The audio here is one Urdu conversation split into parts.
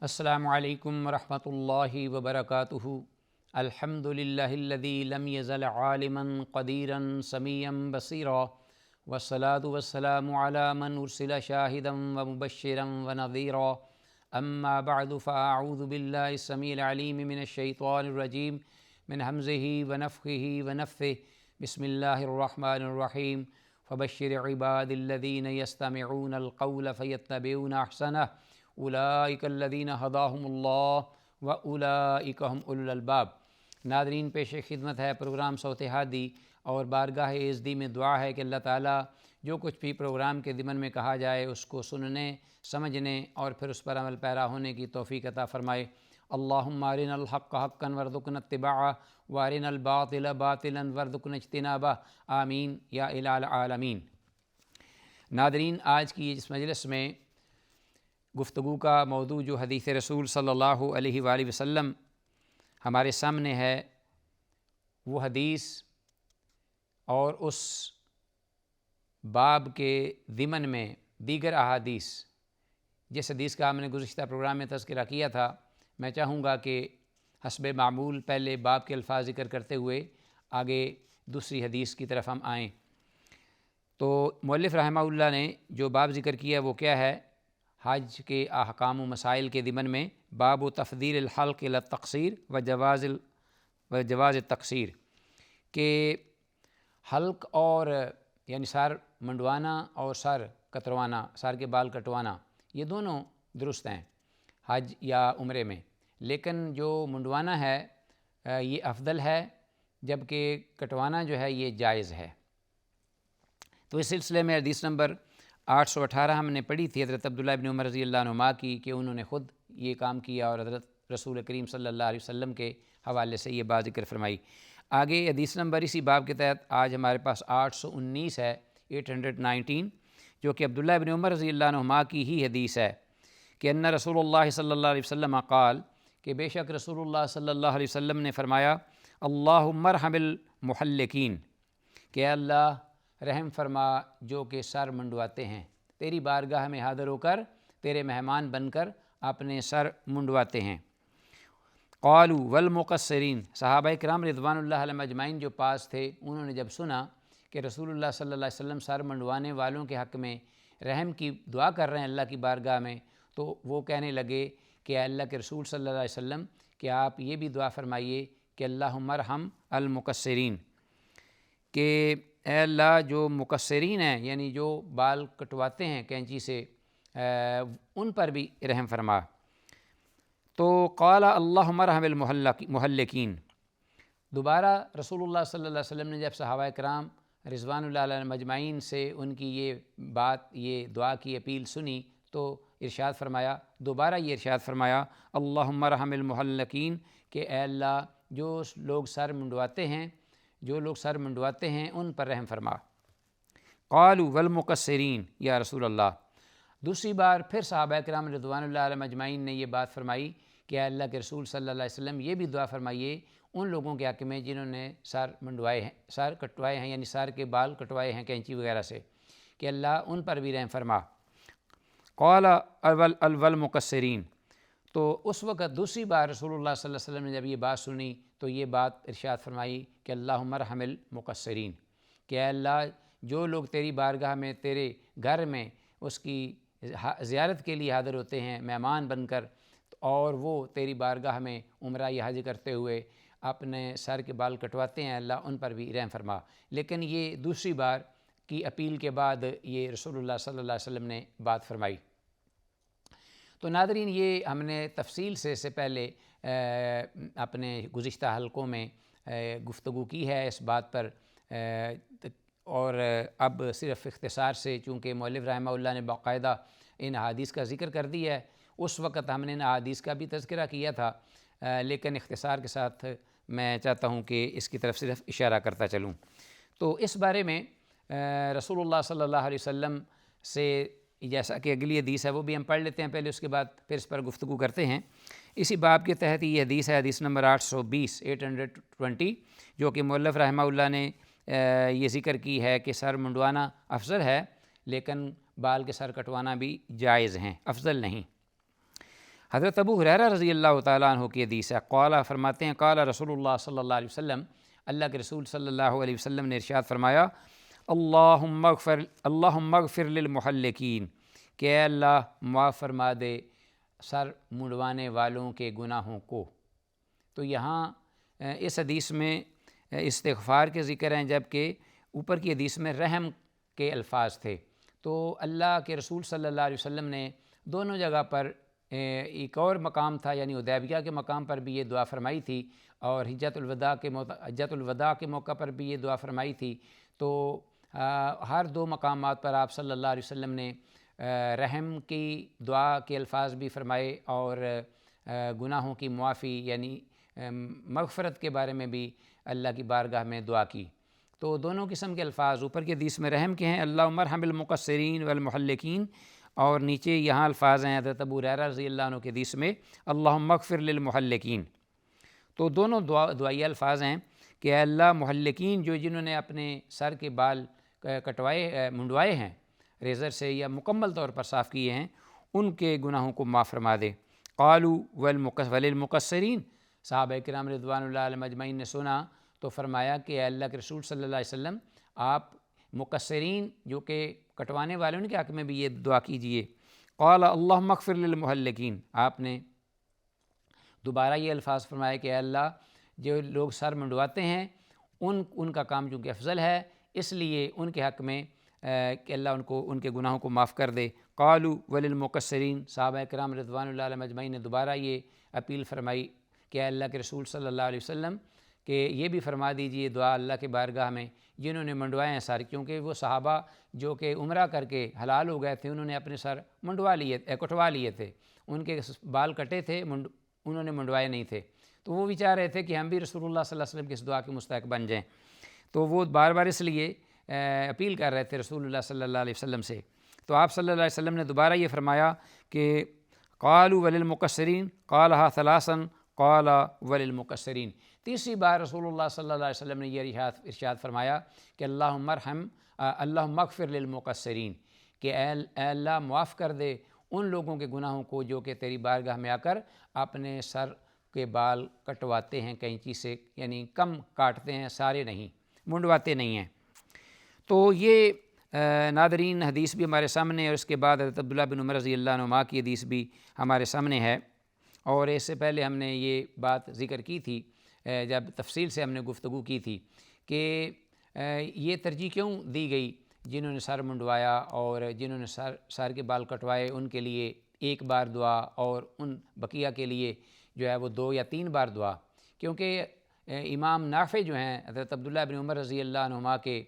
السلام علیکم ورحمۃ اللہ وبرکاتہ۔ الحمد للہ الذی لم یزل عالما قدیرا سمیعا بصیرا والصلاة والسلام علی من ارسل شاہدا ومبشرا ونذیرا اما بعد فاعوذ باللہ السمیع العلیم من الشیطان الرجیم من ہمزہ ونفخہ ونفثہ بسم اللہ الرحمن الرحیم فبشر عباد الذین یستمعون القول فیتبعون احسنہ اولئک الذین ھداھم اللہ واولئک ھم اولو الالباب۔ ناظرین، پیش خدمت ہے پروگرام صوت ہادی، اور بارگاہ عزدی میں دعا ہے کہ اللہ تعالیٰ جو کچھ بھی پروگرام کے ضمن میں کہا جائے اس کو سننے، سمجھنے اور پھر اس پر عمل پیرا ہونے کی توفیق عطا فرمائے۔ اللہم ارنا الحق حقا وارزقنا اتباعہ وارنا الباطل باطلا وارزقنا اجتنابہ، آمین یا الہ العالمین۔ ناظرین، آج کی اس مجلس میں گفتگو کا موضوع جو حدیث رسول صلی اللہ علیہ وآلہ وسلم ہمارے سامنے ہے، وہ حدیث اور اس باب کے ضمن میں دیگر احادیث، جس حدیث کا ہم نے گزشتہ پروگرام میں تذکرہ کیا تھا، میں چاہوں گا کہ حسب معمول پہلے باب کے الفاظ ذکر کرتے ہوئے آگے دوسری حدیث کی طرف ہم آئیں۔ تو مؤلف رحمہ اللہ نے جو باب ذکر کیا وہ کیا ہے؟ حج کے احکام و مسائل کے ضمن میں باب و تفضیل الحلق الی التقصیر و جواز التقصیر، کہ حلق اور یعنی سر منڈوانا اور سر کتروانا، سر کے بال کٹوانا، یہ دونوں درست ہیں حج یا عمرے میں، لیکن جو منڈوانا ہے یہ افضل ہے، جبکہ کٹوانا جو ہے یہ جائز ہے۔ تو اس سلسلے میں حدیث نمبر 818 ہم نے پڑھی تھی حضرت عبداللہ ابن عمر رضی اللہ عنہما کی، کہ انہوں نے خود یہ کام کیا اور حضرت رسول کریم صلی اللہ علیہ وسلم کے حوالے سے یہ بات ذکر فرمائی۔ آگے حدیث نمبر اسی باب کے تحت آج ہمارے پاس 819 ہے، 819، جو کہ عبداللہ ابن عمر رضی اللہ عنہما کی ہی حدیث ہے، کہ ان رسول اللہ صلی اللہ علیہ وسلم قال، کہ بے شک رسول اللہ صلی اللہ علیہ وسلم نے فرمایا، اللہم ارحم المحلقین، کہ اللہ رحم فرما جو کہ سر منڈواتے ہیں، تیری بارگاہ میں حاضر ہو کر تیرے مہمان بن کر اپنے سر منڈواتے ہیں۔ قالوا والمقصرین، صحابہ کرام رضوان اللہ علیہم اجمعین جو پاس تھے، انہوں نے جب سنا کہ رسول اللہ صلی اللہ علیہ وسلم سر منڈوانے والوں کے حق میں رحم کی دعا کر رہے ہیں اللہ کی بارگاہ میں، تو وہ کہنے لگے کہ اے اللہ کے رسول صلی اللہ علیہ وسلم، کہ آپ یہ بھی دعا فرمائیے کہ اللہم ارحم المقصرین، کہ اے اللہ جو مقصرین ہیں یعنی جو بال کٹواتے ہیں کینچی سے، ان پر بھی رحم فرما۔ تو قال اللہم ارحم المحلقین، دوبارہ رسول اللہ صلی اللہ علیہ وسلم نے جب صحابہ کرام رضوان اللہ علیہم اجمعین سے ان کی یہ بات، یہ دعا کی اپیل سنی، تو ارشاد فرمایا، دوبارہ یہ ارشاد فرمایا، اللہم ارحم المحلقین، کہ اے اللہ جو لوگ سر منڈواتے ہیں، جو لوگ سر منڈواتے ہیں ان پر رحم فرما۔ قالوا والمقصرین یا رسول اللہ، دوسری بار پھر صحابہ کرام رضوان اللہ علیہم اجمعین نے یہ بات فرمائی کہ اے اللہ کے رسول صلی اللہ علیہ وسلم، یہ بھی دعا فرمائیے ان لوگوں کے حق میں جنہوں نے سر منڈوائے ہیں، سر کٹوائے ہیں، یعنی سر کے بال کٹوائے ہیں کینچی وغیرہ سے، کہ اللہ ان پر بھی رحم فرما۔ قال والمقصرین، تو اس وقت دوسری بار رسول اللہ صلی اللہ علیہ وسلم نے جب یہ بات سنی تو یہ بات ارشاد فرمائی کہ اللہم ارحم المقصرین، کہ اے اللہ جو لوگ تیری بارگاہ میں تیرے گھر میں اس کی زیارت کے لیے حاضر ہوتے ہیں مہمان بن کر، اور وہ تیری بارگاہ میں عمرہ یا حج کرتے ہوئے اپنے سر کے بال کٹواتے ہیں، اللہ ان پر بھی رحم فرما۔ لیکن یہ دوسری بار کی اپیل کے بعد یہ رسول اللہ صلی اللہ علیہ وسلم نے بات فرمائی۔ تو ناظرین، یہ ہم نے تفصیل سے پہلے اپنے گزشتہ حلقوں میں گفتگو کی ہے اس بات پر، اور اب صرف اختصار سے، چونکہ مؤلف رحمہ اللہ نے باقاعدہ ان احادیث کا ذکر کر دیا ہے، اس وقت ہم نے ان احادیث کا بھی تذکرہ کیا تھا، لیکن اختصار کے ساتھ میں چاہتا ہوں کہ اس کی طرف صرف اشارہ کرتا چلوں۔ تو اس بارے میں رسول اللہ صلی اللہ علیہ وسلم سے، جیسا کہ اگلی حدیث ہے وہ بھی ہم پڑھ لیتے ہیں پہلے، اس کے بعد پھر اس پر گفتگو کرتے ہیں۔ اسی باب کے تحت یہ حدیث ہے، حدیث نمبر 820، 820، جو کہ مؤلف رحمہ اللہ نے یہ ذکر کی ہے کہ سر منڈوانا افضل ہے، لیکن بال کے سر کٹوانا بھی جائز ہیں، افضل نہیں۔ حضرت ابو ہریرہ رضی اللہ تعالیٰ عنہ کی حدیث ہے، قال فرماتے ہیں قال رسول اللہ صلی اللہ علیہ وسلم، اللہ کے رسول صلی اللہ علیہ وسلم نے ارشاد فرمایا، اللہم اغفر للمحلقین، کہ اے اللہ معاف فرما دے سر منڈوانے والوں کے گناہوں کو۔ تو یہاں اس حدیث میں استغفار کے ذکر ہیں، جبکہ اوپر کی حدیث میں رحم کے الفاظ تھے۔ تو اللہ کے رسول صلی اللہ علیہ وسلم نے دونوں جگہ پر، ایک اور مقام تھا یعنی حدیبیہ کے مقام پر بھی یہ دعا فرمائی تھی، اور حجۃ الوداع کے موقع پر بھی یہ دعا فرمائی تھی۔ تو ہر دو مقامات پر آپ صلی اللہ علیہ وسلم نے رحم کی دعا کے الفاظ بھی فرمائے، اور گناہوں کی معافی یعنی مغفرت کے بارے میں بھی اللہ کی بارگاہ میں دعا کی۔ تو دونوں قسم کے الفاظ اوپر کی حدیث میں رحم کے ہیں، اللہم ارحم المقصرین والمحلقین، اور نیچے یہاں الفاظ ہیں حضرت ابو ہریرہ رضی اللہ عنہ کی حدیث میں اللہم اغفر للمحلقین۔ تو دونوں دعائیہ الفاظ ہیں کہ اے اللہ محلقین، جو جنہوں نے اپنے سر کے بال منڈوائے ہیں ریزر سے یا مکمل طور پر صاف کیے ہیں، ان کے گناہوں کو معاف فرما دے۔ قالوا وللمقصرین، صحابہ کرام رضوان اللہ علیہم اجمعین نے سنا تو فرمایا کہ اے اللہ کے رسول صلی اللہ علیہ وسلم، آپ مقصرین جو کہ کٹوانے والے ان کے حق میں بھی یہ دعا کیجئے۔ قال اللہم اغفر للمحلقین، آپ نے دوبارہ یہ الفاظ فرمایا کہ اے اللہ جو لوگ سر منڈواتے ہیں ان کا کام چونکہ افضل ہے، اس لیے ان کے حق میں کہ اللہ ان کے گناہوں کو معاف کر دے۔ قالوا وللمقصرین، صحابہ کرام رضوان اللہ علیہم اجمعین نے دوبارہ یہ اپیل فرمائی کہ اے اللہ کے رسول صلی اللہ علیہ وسلم کہ یہ بھی فرما دیجئے دعا اللہ کے بارگاہ میں جنہوں نے منڈوائے ہیں سر، کیونکہ وہ صحابہ جو کہ عمرہ کر کے حلال ہو گئے تھے انہوں نے اپنے سر کٹوا لیے تھے، ان کے بال کٹے تھے، انہوں نے منڈوائے نہیں تھے، تو وہ بھی چاہ رہے تھے کہ ہم بھی رسول اللہ صلی اللہ علیہ وسلم کی اس دعا کے مستحق بن جائیں، تو وہ بار بار اس لیے اپیل کر رہے تھے رسول اللہ صلی اللہ علیہ وسلم سے۔ تو آپ صلی اللہ علیہ وسلم نے دوبارہ یہ فرمایا کہ قالوا وللمقصرین، قالها ثلاثا قال وللمقصرین، تیسری بار رسول اللہ صلی اللہ علیہ وسلم نے یہ ارشاد فرمایا کہ اللہم اغفر للمقصرین، کہ اے اللہ معاف کر دے ان لوگوں کے گناہوں کو جو کہ تیری بارگاہ میں آ کر اپنے سر کے بال کٹواتے ہیں کینچی سے، یعنی کم کاٹتے ہیں، سارے نہیں، منڈواتے نہیں ہیں۔ تو یہ ناظرین حدیث بھی ہمارے سامنے ہے، اور اس کے بعد حضرت عبداللہ بن عمر رضی اللہ عنہما کی حدیث بھی ہمارے سامنے ہے، اور اس سے پہلے ہم نے یہ بات ذکر کی تھی جب تفصیل سے ہم نے گفتگو کی تھی کہ یہ ترجیح کیوں دی گئی، جنہوں نے سر منڈوایا اور جنہوں نے سر کے بال کٹوائے ان کے لیے ایک بار دعا، اور ان بقیہ کے لیے جو ہے وہ 2 یا 3 بار دعا، کیونکہ امام نافع جو ہیں حضرت عبداللہ بن عمر رضی اللہ عنہما کے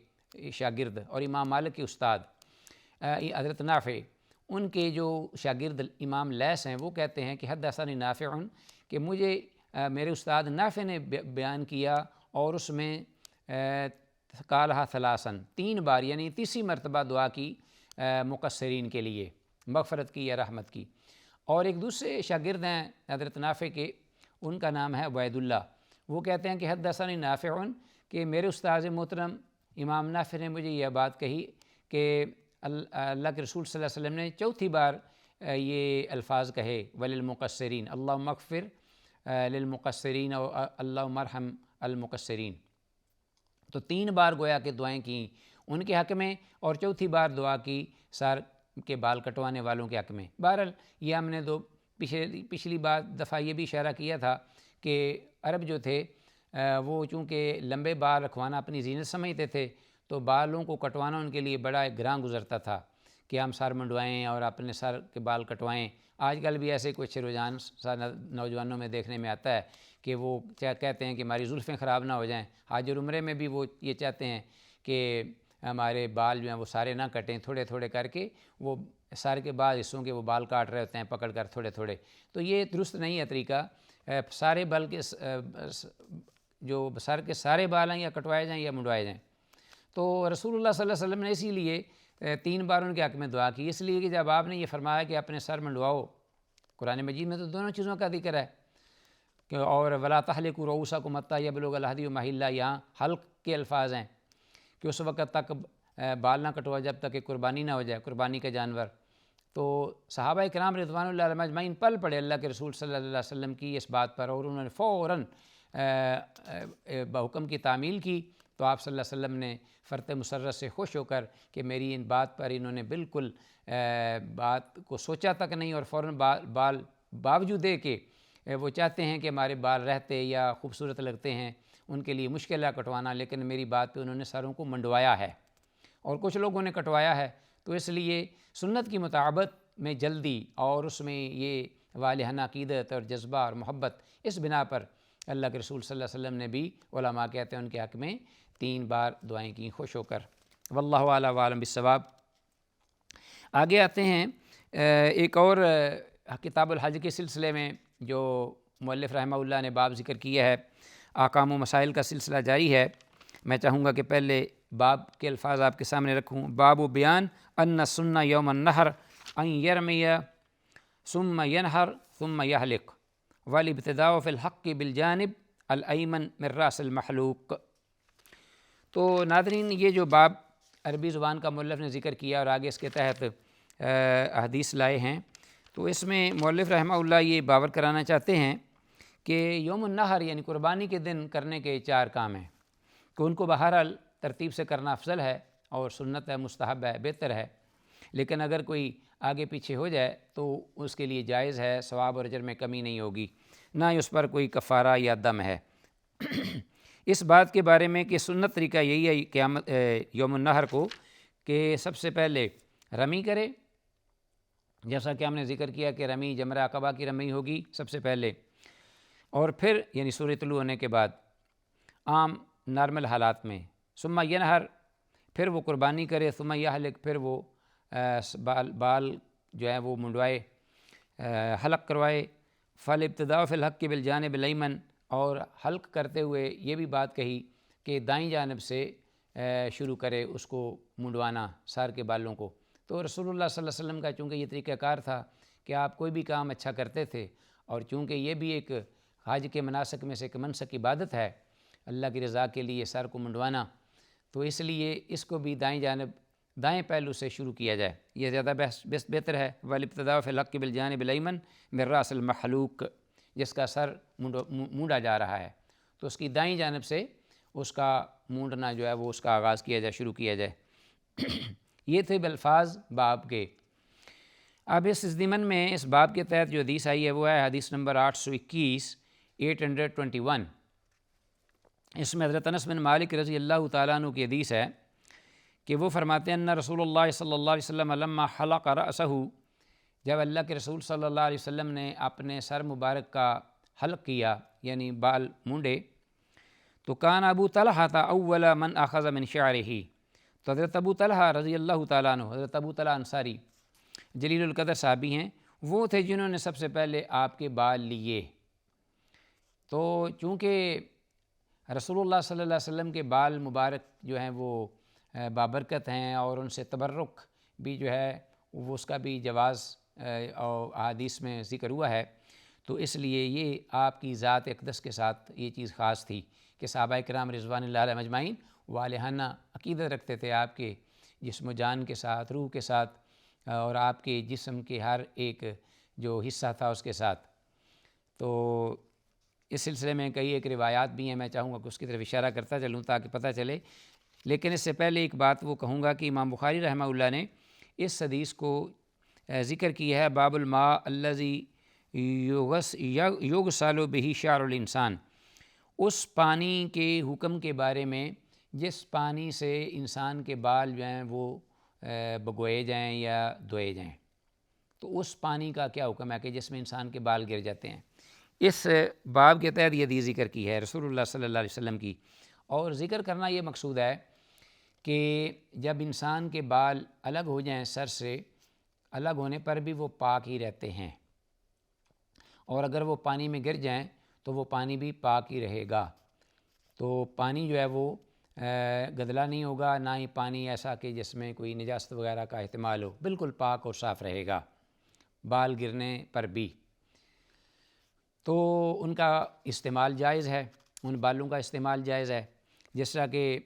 شاگرد اور امام مالک کے استاد حضرت نافع، ان کے جو شاگرد امام لیث ہیں وہ کہتے ہیں کہ حدثنی نافع، کہ مجھے میرے استاد نافع نے بیان کیا، اور اس میں قالھا ثلاثا، 3 بار یعنی تیسری مرتبہ دعا کی مقصرین کے لیے، مغفرت کی یا رحمت کی۔ اور ایک دوسرے شاگرد ہیں حضرت نافع کے، ان کا نام ہے عبید اللہ، وہ کہتے ہیں کہ حدثنی نافع، کہ میرے استاذ محترم امام نافع نے مجھے یہ بات کہی کہ اللہ کے رسول صلی اللہ علیہ وسلم نے 4تھی بار یہ الفاظ کہے وللمقصرین، اللہم اغفر للمقصرین اور اللہم ارحم المقصرین، تو 3 بار گویا کہ دعائیں کیں ان کے حق میں، اور 4تھی بار دعا کی سر کے بال کٹوانے والوں کے حق میں۔ بہرحال یہ ہم نے پچھلی دفعہ یہ بھی اشارہ کیا تھا کہ عرب جو تھے وہ چونکہ لمبے بال رکھوانا اپنی زینت سمجھتے تھے، تو بالوں کو کٹوانا ان کے لیے بڑا گراں گزرتا تھا کہ ہم سر منڈوائیں اور اپنے سر کے بال کٹوائیں۔ آج کل بھی ایسے کچھ رجحان نوجوانوں میں دیکھنے میں آتا ہے کہ وہ کہتے ہیں کہ ہماری زلفیں خراب نہ ہو جائیں، حج اور عمرے میں بھی وہ یہ چاہتے ہیں کہ ہمارے بال جو ہیں وہ سارے نہ کٹیں، تھوڑے تھوڑے کر کے وہ سر کے بعض حصوں کے وہ بال کاٹ رہے ہوتے ہیں پکڑ کر تھوڑے تھوڑے، تو یہ درست نہیں ہے طریقہ۔ سارے بال کے جو سر کے سارے بال ہیں یا کٹوائے جائیں یا منڈوائے جائیں۔ تو رسول اللہ صلی اللہ علیہ وسلم نے اسی لیے 3 بار ان کے حق میں دعا کی، اس لیے کہ جب آپ نے یہ فرمایا کہ اپنے سر منڈواؤ، قرآن مجید میں تو دونوں چیزوں کا ذکر ہے کہ اور ولا تحلقوا رؤوسکم حتی یبلغ الہدی محلہ، یہاں حلق کے الفاظ ہیں کہ اس وقت تک بال نہ کٹوا جب تک کہ قربانی نہ ہو جائے، قربانی کا جانور، تو صحابہ کرام رضوان اللہ علیہم اجمعین پل پڑے اللہ کے رسول صلی اللہ علیہ وسلم کی اس بات پر، اور انہوں نے فوراً بحکم کی تعمیل کی۔ تو آپ صلی اللہ علیہ وسلم نے فرط مسرت سے خوش ہو کر کہ میری ان بات پر انہوں نے بالکل بات کو سوچا تک نہیں، اور فوراً باوجود کہ وہ چاہتے ہیں کہ ہمارے بال رہتے یا خوبصورت لگتے ہیں، ان کے لیے مشکل ہے کٹوانا، لیکن میری بات پہ انہوں نے سروں کو منڈوایا ہے، اور کچھ لوگوں نے کٹوایا ہے۔ تو اس لیے سنت کی مطابقت میں جلدی، اور اس میں یہ والہانہ عقیدت اور جذبہ اور محبت، اس بنا پر اللہ کے رسول صلی اللہ علیہ وسلم نے بھی، علماء کہتے ہیں، ان کے حق میں 3 بار دعائیں کی خوش ہو کر۔ واللہ اعلم وعلم بالصواب۔ آگے آتے ہیں ایک اور کتاب الحج کے سلسلے میں جو مؤلف رحمہ اللہ نے باب ذکر کیا ہے، احکام و مسائل کا سلسلہ جاری ہے۔ میں چاہوں گا کہ پہلے باب کے الفاظ آپ کے سامنے رکھوں۔ باب بیان ان السنہ یوم النحر ان یرمی ثم ینحر ثم یحلق والابتداء فی الحق بالجانب الایمن من راس المحلوق۔ تو ناظرین، یہ جو باب عربی زبان کا مؤلف نے ذکر کیا اور آگے اس کے تحت احادیث لائے ہیں، تو اس میں مؤلف رحمہ اللہ یہ باور کرانا چاہتے ہیں کہ یوم النحر یعنی قربانی کے دن کرنے کے 4 کام ہیں، کہ ان کو بہرحال ترتیب سے کرنا افضل ہے اور سنت ہے، مستحب ہے، بہتر ہے، لیکن اگر کوئی آگے پیچھے ہو جائے تو اس کے لیے جائز ہے، ثواب اور اجر میں کمی نہیں ہوگی، نہ ہی اس پر کوئی کفارہ یا دم ہے۔ اس بات کے بارے میں کہ سنت طریقہ یہی ہے قیامت یوم النحر کو کہ سب سے پہلے رمی کرے، جیسا کہ ہم نے ذکر کیا کہ رمی جمرہ عقبہ کی رمی ہوگی سب سے پہلے، اور پھر یعنی سورج طلوع ہونے کے بعد عام نارمل حالات میں، ثم ینحر پھر وہ قربانی کرے، ثم یحلق پھر وہ بال جو ہے وہ منڈوائے، حلق کروائے، فالابتداء فی الحق بالجانب الایمن، اور حلق کرتے ہوئے یہ بھی بات کہی کہ دائیں جانب سے شروع کرے اس کو منڈوانا سر کے بالوں کو۔ تو رسول اللہ صلی اللہ علیہ وسلم کا چونکہ یہ طریقہ کار تھا کہ آپ کوئی بھی کام اچھا کرتے تھے، اور چونکہ یہ بھی ایک حج کے مناسک میں سے ایک منسک عبادت ہے اللہ کی رضا کے لیے سر کو منڈوانا، تو اس لیے اس کو بھی دائیں جانب، دائیں پہلو سے شروع کیا جائے، یہ زیادہ بہتر ہے۔ والابتداء فی الحق بالجانب الایمن من راس المحلوق، جس کا سر مونڈا جا رہا ہے تو اس کی دائیں جانب سے اس کا مونڈنا جو ہے وہ اس کا آغاز کیا جائے، شروع کیا جائے۔ یہ تھے بالفاظ باب کے۔ اب اس ضمن میں اس باب کے تحت جو حدیث آئی ہے وہ ہے حدیث نمبر 821 اس میں حضرت انس بن مالک رضی اللہ تعالیٰ عنہ کی حدیث ہے کہ وہ فرماتے ہیں ان رسول اللہ صلی اللہ علیہ وسلم لما حلق رأسہ، جب اللہ کے رسول صلی اللہ علیہ وسلم نے اپنے سر مبارک کا حلق کیا یعنی بال مونڈے، تو کان ابو طلحہ اول من اخذ من شعرہ، تو حضرت ابو طلحہ رضی اللہ تعالیٰ عنہ، حضرت ابو طلحہ انصاری جلیل القدر صحابی ہیں، وہ تھے جنہوں نے سب سے پہلے آپ کے بال لیے۔ تو چونکہ رسول اللہ صلی اللہ علیہ وسلم کے بال مبارک جو ہیں وہ بابرکت ہیں، اور ان سے تبرک بھی جو ہے وہ اس کا بھی جواز اور احادیث میں ذکر ہوا ہے، تو اس لیے یہ آپ کی ذات اقدس کے ساتھ یہ چیز خاص تھی کہ صحابہ کرام رضوان اللہ علیہم اجمعین والہانہ عقیدت رکھتے تھے آپ کے جسم و جان کے ساتھ، روح کے ساتھ، اور آپ کے جسم کے ہر ایک جو حصہ تھا اس کے ساتھ۔ تو اس سلسلے میں کئی ایک روایات بھی ہیں، میں چاہوں گا کہ اس کی طرف اشارہ کرتا چلوں تاکہ پتہ چلے، لیکن اس سے پہلے ایک بات وہ کہوں گا کہ امام بخاری رحمہ اللہ نے اس حدیث کو ذکر کیا ہے باب الماء الذی یغسل بہ شعر الانسان، اس پانی کے حکم کے بارے میں جس پانی سے انسان کے بال جو ہیں وہ بگوئے جائیں یا دھوئے جائیں، تو اس پانی کا کیا حکم ہے کہ جس میں انسان کے بال گر جاتے ہیں۔ اس باب کے تحت یہ حدیث ذکر کی ہے رسول اللہ صلی اللہ علیہ وسلم کی، اور ذکر کرنا یہ مقصود ہے کہ جب انسان کے بال الگ ہو جائیں سر سے، الگ ہونے پر بھی وہ پاک ہی رہتے ہیں، اور اگر وہ پانی میں گر جائیں تو وہ پانی بھی پاک ہی رہے گا۔ تو پانی جو ہے وہ گدلا نہیں ہوگا، نہ ہی پانی ایسا کہ جس میں کوئی نجاست وغیرہ کا احتمال ہو، بالکل پاک اور صاف رہے گا بال گرنے پر بھی۔ تو ان کا استعمال جائز ہے، ان بالوں کا استعمال جائز ہے، جس طرح کہ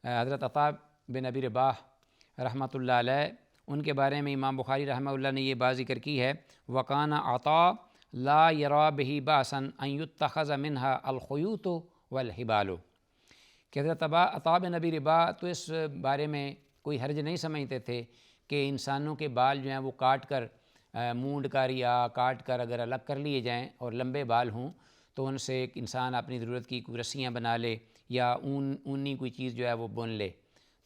حضرت عطا بن ابی رباح رحمۃ اللہ علیہ ان کے بارے میں امام بخاری رحمہ اللہ نے یہ بات ذکر کی ہے، وَقَانَ عَطَاء لَا يَرَى بِهِ بَأْسًا أَن يُتَّخَذَ مِنْهَا الْخُيُوطُ وَالْحِبَالُ، کہ حضرت عطاء بن ابی رباح تو اس بارے میں کوئی حرج نہیں سمجھتے تھے کہ انسانوں کے بال جو ہیں وہ کاٹ کر مونڈ کر یا کاٹ کر اگر الگ کر لیے جائیں اور لمبے بال ہوں تو ان سے ایک انسان اپنی ضرورت کی کوئی رسیاں بنا لے یا اونی کوئی چیز جو ہے وہ بن لے،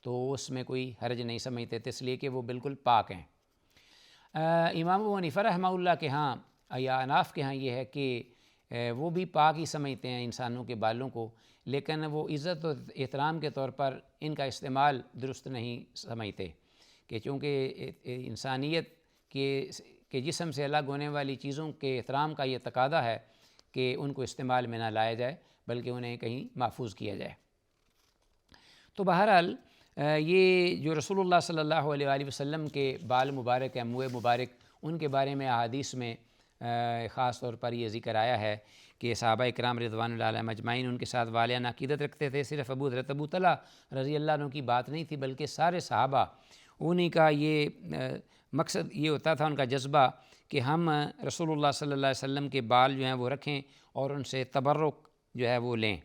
تو اس میں کوئی حرج نہیں سمجھتے تھے، اس لیے کہ وہ بالکل پاک ہیں۔ امام ابو حنیفہ رحمہ اللہ کے ہاں یا اناف کے ہاں یہ ہے کہ وہ بھی پاک ہی سمجھتے ہیں انسانوں کے بالوں کو، لیکن وہ عزت و احترام کے طور پر ان کا استعمال درست نہیں سمجھتے، کہ چونکہ انسانیت کے جسم سے الگ ہونے والی چیزوں کے احترام کا یہ تقاضا ہے کہ ان کو استعمال میں نہ لایا جائے بلکہ انہیں کہیں محفوظ کیا جائے۔ تو بہرحال یہ جو رسول اللہ صلی اللہ علیہ وآلہ وسلم کے بال مبارک ہیں، منہ مبارک، ان کے بارے میں احادیث میں خاص طور پر یہ ذکر آیا ہے کہ صحابہ اکرام رضوان اللہ علیہم اجمعین ان کے ساتھ والہانہ عقیدت رکھتے تھے۔ صرف حضرت ابو طلحہ رضی اللہ عنہ کی بات نہیں تھی بلکہ سارے صحابہ، انہی کا یہ مقصد یہ ہوتا تھا، ان کا جذبہ کہ ہم رسول اللہ صلی اللہ علیہ وسلم کے بال جو ہیں وہ رکھیں اور ان سے تبرک جو ہے وہ لیں۔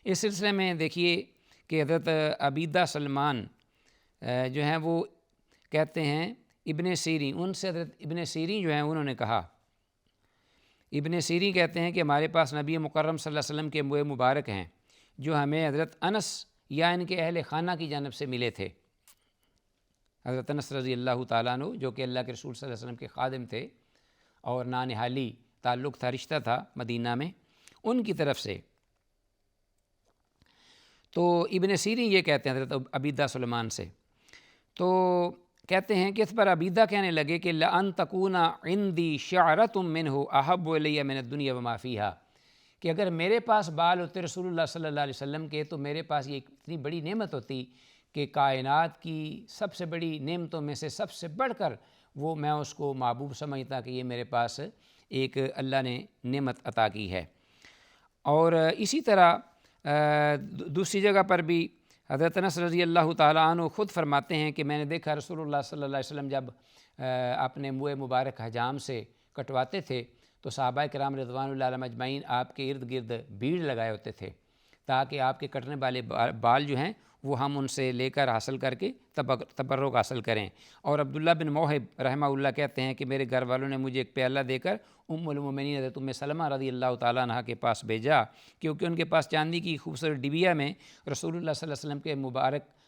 اس سلسلے میں دیکھیے کہ حضرت عبیدہ سلمان جو ہیں وہ کہتے ہیں ابن سیرین، ان سے حضرت ابن سیرین جو ہیں انہوں نے کہا، ابن سیرین کہتے ہیں کہ ہمارے پاس نبی مکرم صلی اللہ علیہ وسلم کے منہ مبارک ہیں جو ہمیں حضرت انس یا ان کے اہل خانہ کی جانب سے ملے تھے۔ حضرت انس رضی اللہ تعالیٰ عنہ جو کہ اللہ کے رسول صلی اللہ علیہ وسلم کے خادم تھے اور نانہالی تعلق تھا، رشتہ تھا مدینہ میں، ان کی طرف سے۔ تو ابن سیرین یہ کہتے ہیں حضرت عبیدہ سلمان سے، تو کہتے ہیں کہ اس پر عبیدہ کہنے لگے کہ لَأَن تَكُونَ عِنْدِي شَعْرَةٌ مِّنْهُ أَحَبُّ إِلَيَّ مِنَ الدُّنْيَا وَمَا فِيهَا، کہ اگر میرے پاس بال ہوتے رسول اللہ صلی اللہ علیہ وسلم کے تو میرے پاس یہ اتنی بڑی نعمت ہوتی کہ کائنات کی سب سے بڑی نعمتوں میں سے سب سے بڑھ کر وہ میں اس کو محبوب سمجھتا کہ یہ میرے پاس ایک اللہ نے نعمت عطا کی ہے۔ اور اسی طرح دوسری جگہ پر بھی حضرت انس رضی اللہ تعالیٰ عنہ خود فرماتے ہیں کہ میں نے دیکھا رسول اللہ صلی اللہ علیہ وسلم جب اپنے منہ مبارک حجام سے کٹواتے تھے تو صحابہ کرام رضوان اللہ علیہم اجمعین آپ کے ارد گرد بھیڑ لگائے ہوتے تھے تاکہ آپ کے کٹنے والے بال جو ہیں وہ ہم ان سے لے کر حاصل کر کے تبرک حاصل کریں۔ اور عبداللہ بن موہب رحمہ اللہ کہتے ہیں کہ میرے گھر والوں نے مجھے ایک پیالہ دے کر ام المومنین حضرت ام سلمہ رضی اللہ تعالیٰ عنہ کے پاس بھیجا، کیونکہ ان کے پاس چاندی کی خوبصورت ڈبیا میں رسول اللہ صلی اللہ علیہ وسلم کے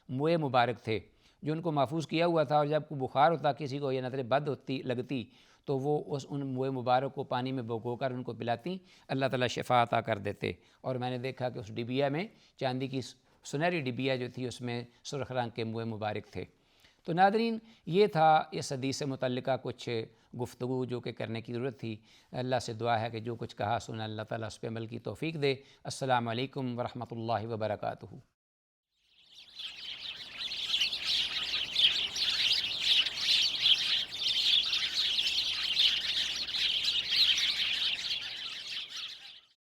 منہ مبارک تھے جو ان کو محفوظ کیا ہوا تھا، اور جب کوئی بخار ہوتا کسی کو یا نظر بد لگتی تو وہ ان منہ مبارک کو پانی میں بھگو کر ان کو پلاتی، اللہ تعالیٰ شفا عطا کر دیتے۔ اور میں نے دیکھا کہ اس ڈبیا میں چاندی کی سنہری ڈبیا جو تھی اس میں سرخ رنگ کے منہ مبارک تھے۔ تو ناظرین یہ تھا اس حدیث سے متعلقہ کچھ گفتگو جو کہ کرنے کی ضرورت تھی۔ اللہ سے دعا ہے کہ جو کچھ کہا سنا اللہ تعالیٰ اس پہ عمل کی توفیق دے۔ السلام علیکم ورحمۃ اللہ وبرکاتہ۔